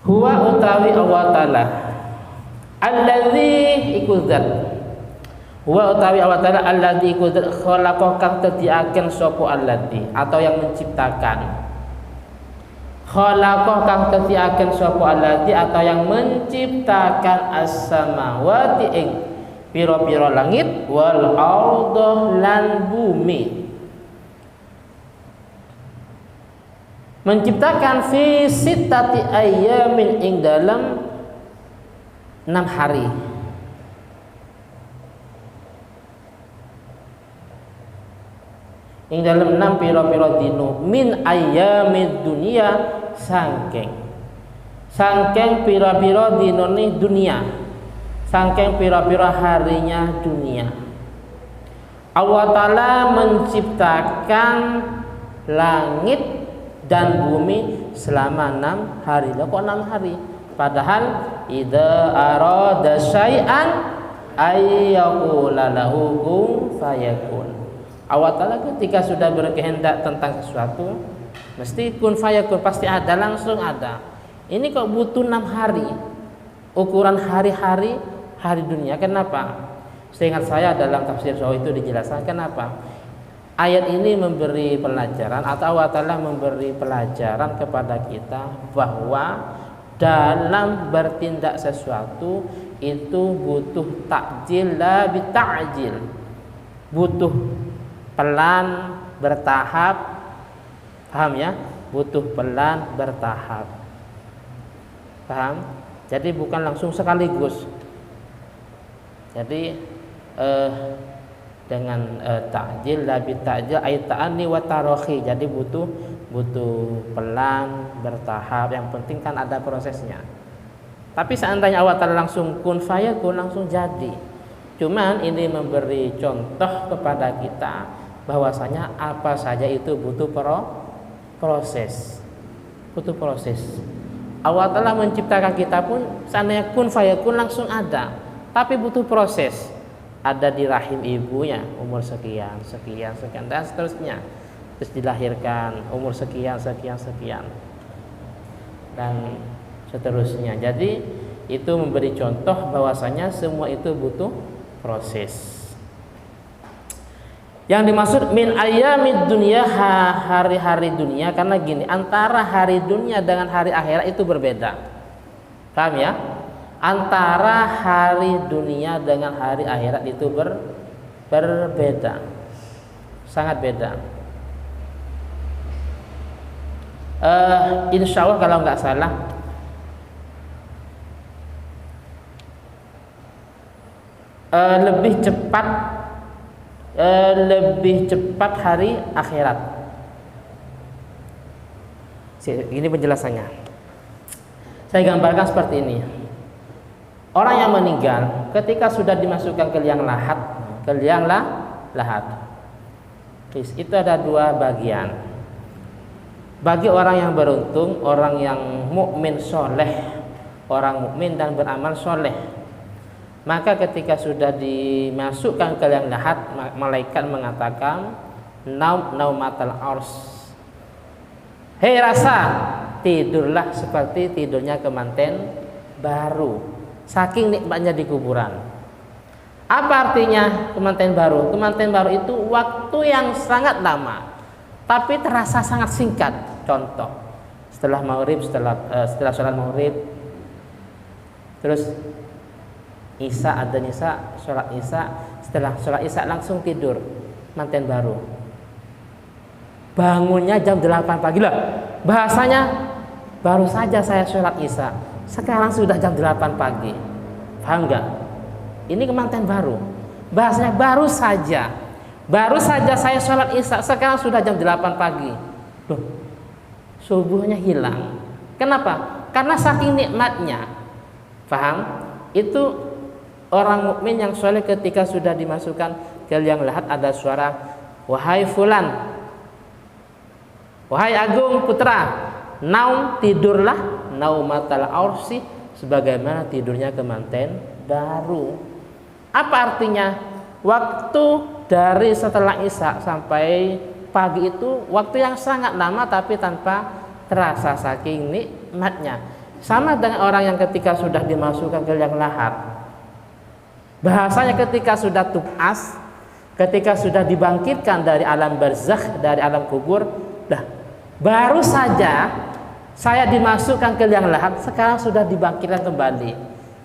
Huwa utawi Allah Ta'ala alladzi iku zat. Huwa utawi Allah Ta'ala alladzi iku zat khalaqa kang tediaken sapa alladzi atau yang menciptakan. Khalaqa kang tediaken sapa alladzi atau yang menciptakan as-samawati ing pira-pira langit wal ardh lan bumi. Menciptakan fi sittati ayyamin ing dalam 6 hari. Ing dalam 6 pira-pira dino min ayyamid dunia sangking pira-pira dinone dunia, sangking pira-pira harinya dunia. Allah Ta'ala menciptakan langit dan bumi selama 6 hari. Lah kok 6 hari? Padahal idza arada syai'an ayyaqula lahu kun fayakun. Allah Ta'ala ketika sudah berkehendak tentang sesuatu mesti kun fayakun, pasti ada, langsung ada. Ini kok butuh 6 hari. Ukuran hari-hari hari dunia. Kenapa? Seingat saya dalam tafsir Sawi itu dijelaskan kenapa. Ayat ini memberi pelajaran atau Allah Ta'ala memberi pelajaran kepada kita bahwa dalam bertindak sesuatu itu butuh takjil la bita'jil, butuh pelan bertahap, paham ya? Butuh pelan bertahap, paham? Jadi bukan langsung sekaligus. Jadi dengan ta'jil la bita'jil ay ta'anni wa tarakhi. Jadi butuh pelan bertahap, yang penting kan ada prosesnya. Tapi seandainya Allah Ta'ala langsung kun fayakun, langsung jadi. Cuman ini memberi contoh kepada kita bahwasanya apa saja itu butuh proses. Butuh proses. Allah Ta'ala menciptakan kita pun seandainya kun fayakun langsung ada, tapi butuh proses. Ada di rahim ibunya umur sekian dan seterusnya, terus dilahirkan umur sekian dan seterusnya. Jadi itu memberi contoh bahwasanya semua itu butuh proses. Yang dimaksud min ayyamid dunya hari-hari dunia, karena gini, antara hari dunia dengan hari akhirat itu berbeda. Paham ya? Antara hari dunia dengan hari akhirat itu berbeda, sangat beda. Insya Allah kalau nggak salah lebih cepat hari akhirat. Ini penjelasannya. Saya gambarkan seperti ini. Orang yang meninggal ketika sudah dimasukkan ke liang lahat, itu ada 2 bagian. Bagi orang yang beruntung, orang yang mukmin soleh, orang mukmin dan beramal soleh, maka ketika sudah dimasukkan ke liang lahat, malaikat mengatakan naumatal ars, hei rasa, tidurlah seperti tidurnya kemanten baru. Saking nikmatnya di kuburan. Apa artinya kemanten baru? Kemanten baru itu waktu yang sangat lama, tapi terasa sangat singkat. Contoh, setelah maghrib, setelah sholat maghrib, terus isya, adzan isya, sholat isya, setelah sholat isya langsung tidur, manten baru. Bangunnya jam 8 pagi lah. Bahasanya baru saja saya sholat isya, sekarang sudah jam 8 pagi. Paham enggak? Ini kemanten baru. Bahasanya baru saja saya sholat isya, sekarang sudah jam 8 pagi. Loh, subuhnya hilang. Kenapa? Karena saking nikmatnya. Paham? Itu orang mukmin yang soleh ketika sudah dimasukkan ke liang lahat ada suara, wahai fulan, wahai Agung putra, naum, tidurlah, naumatal arsi, sebagaimana tidurnya kemanten baru. Apa artinya? Waktu dari setelah isya sampai pagi itu waktu yang sangat lama, tapi tanpa terasa saking nikmatnya. Sama dengan orang yang ketika sudah dimasukkan ke liang lahat. Bahasanya ketika sudah tub'as, ketika sudah dibangkitkan dari alam barzakh, dari alam kubur, baru saja saya dimasukkan ke liang lahat, sekarang sudah dibangkitkan kembali.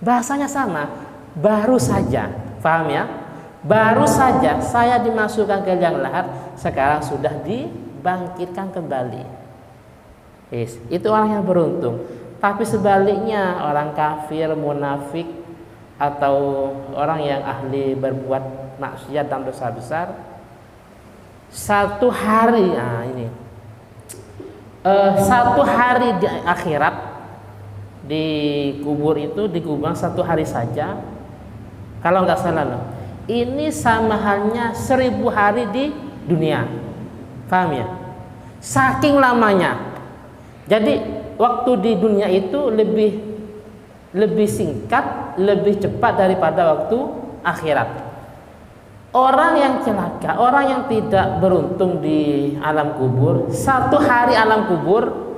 Bahasanya sama, baru saja. Paham ya? Baru saja saya dimasukkan ke liang lahat, sekarang sudah dibangkitkan kembali. Itu orang yang beruntung. Tapi sebaliknya, orang kafir, munafik, atau orang yang ahli berbuat maksiat dan dosa besar, satu hari satu hari di akhirat, di kubur itu dikubur satu hari saja, kalau nggak salah loh, ini sama halnya 1000 hari di dunia. Paham ya? Saking lamanya. Jadi waktu di dunia itu lebih singkat, lebih cepat daripada waktu akhirat. Orang yang celaka, orang yang tidak beruntung di alam kubur, satu hari alam kubur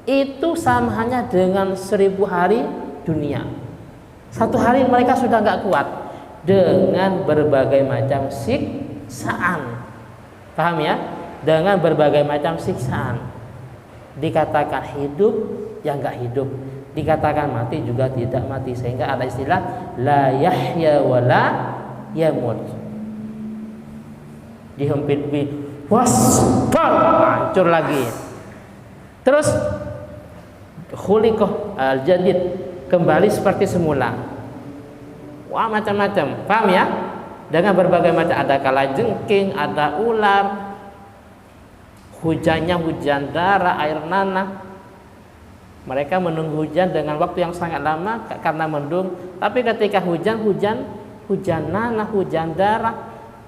itu sama halnya dengan 1000 hari dunia. Satu hari mereka sudah nggak kuat dengan berbagai macam siksaan. Paham ya? Dengan berbagai macam siksaan. Dikatakan hidup, ya nggak hidup. Dikatakan mati juga tidak mati, sehingga ada istilah la yahya wa la yamut. Dihempit wasbar, hancur lagi. Terus khuliqah al-jadid, kembali seperti semula. Wah, macam-macam. Paham ya? Dengan berbagai macam, ada kalajengking, ada ular, hujannya hujan darah, air nanah. Mereka menunggu hujan dengan waktu yang sangat lama karena mendung. Tapi ketika hujan nanah, hujan darah,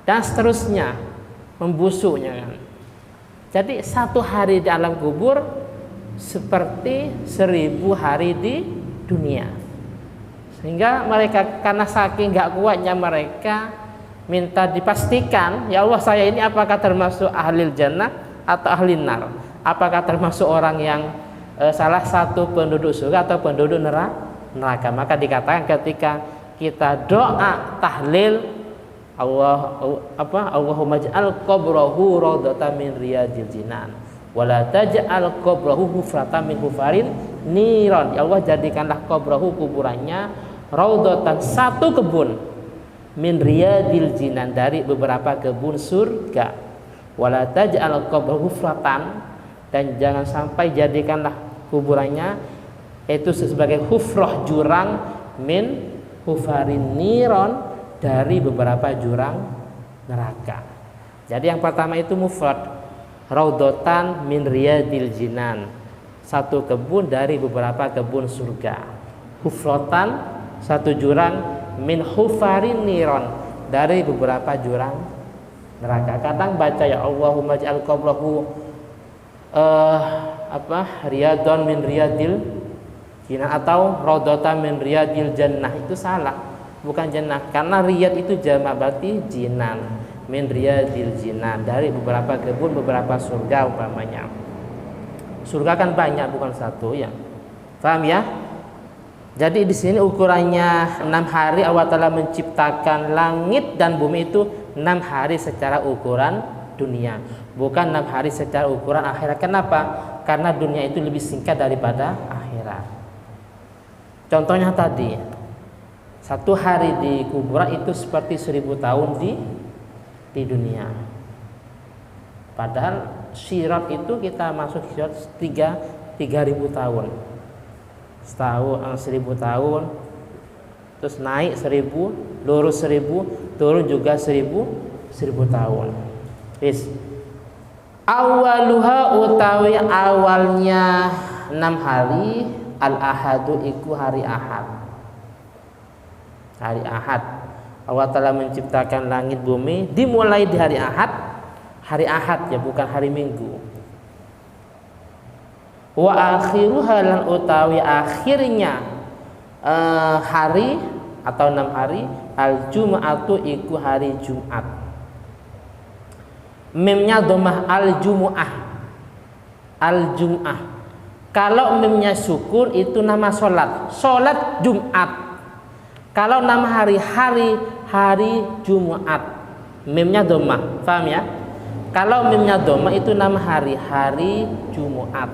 dan seterusnya, membusuknya kan. Jadi satu hari di alam kubur seperti 1000 hari di dunia. Sehingga mereka karena saking gak kuatnya mereka minta dipastikan, ya Allah, saya ini apakah termasuk ahlil jannah atau ahlin nar? Apakah termasuk orang yang salah satu penduduk surga atau penduduk neraka? Maka dikatakan ketika kita doa tahlil, Allahumma ij'al qabrahu raudhatan min riyadil jinan wa la taj'al qabrahu hufratan min hufarin niran. Ya Allah, jadikanlah qabrahu, kuburannya, raudhatan, satu kebun, min riyadil jinan, dari beberapa kebun surga, wa la taj'al qabrahu hufratan, dan jangan sampai jadikanlah kuburannya itu sebagai hufrah, jurang, min hufarin niran, dari beberapa jurang neraka. Jadi yang pertama itu mufrad, raudhatan min riyadil jinan, satu kebun dari beberapa kebun surga. Hufratan, satu jurang, min hufarin niron, dari beberapa jurang neraka. Kadang baca ya Allahumma ij'al qabrahu riyadun min riyadil jinan, atau raudhatan min riyadil jannah. Itu salah, bukan jannah, karena riyad itu jamak, berarti jinan, min riyadil jinan, dari beberapa kebun, beberapa surga umpamanya. Surga kan banyak, bukan satu ya. Paham ya? Jadi di sini ukurannya 6 hari Allah Ta'ala menciptakan langit dan bumi itu 6 hari secara ukuran dunia, bukan 6 hari secara ukuran akhirat. Kenapa? Karena dunia itu lebih singkat daripada akhirat. Contohnya tadi, satu hari di kuburan itu seperti 1000 tahun di dunia. Padahal sirat itu kita masuk sirat 3000 tahun. Setahun 1000 tahun, terus naik 1000, lurus 1000, turun juga 1000 tahun. Awaluha utawi awalnya 6 hari, al-ahadu iku hari Ahad. Hari Ahad Allah Ta'ala menciptakan langit bumi dimulai di hari Ahad. Hari Ahad ya, bukan hari Minggu. Wa akhiruha, lan utawi akhirnya hari atau 6 hari, al-jum'atu iku hari Jumat. Mimnya dhammah, al-jumu'ah. Al-jum'ah. Kalau mimnya sukun itu nama sholat, sholat Jumat. Kalau nama hari-hari, hari Jumat, mimnya dhammah, paham ya? Kalau mimnya dhammah itu nama hari-hari Jumat.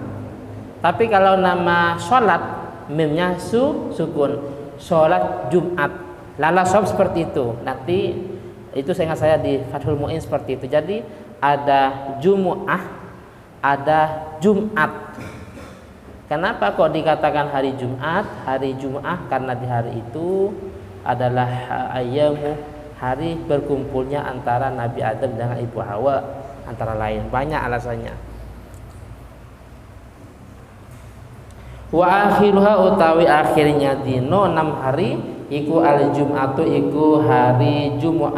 Tapi kalau nama sholat, mimnya sukun, sholat Jumat. Lala sob seperti itu. Nanti itu seingat saya di Fathul Mu'in seperti itu. Jadi ada Jumu'ah, ada Jumat. Kenapa kok dikatakan hari Jumat, hari Jumu'ah? Karena di hari itu adalah ayyamu, hari berkumpulnya antara Nabi Adam dengan Ibu Hawa, antara lain. Banyak alasannya. Wa akhiruha utawi akhirnya dino 6 hari iku al Jum'atu iku hari Jumat.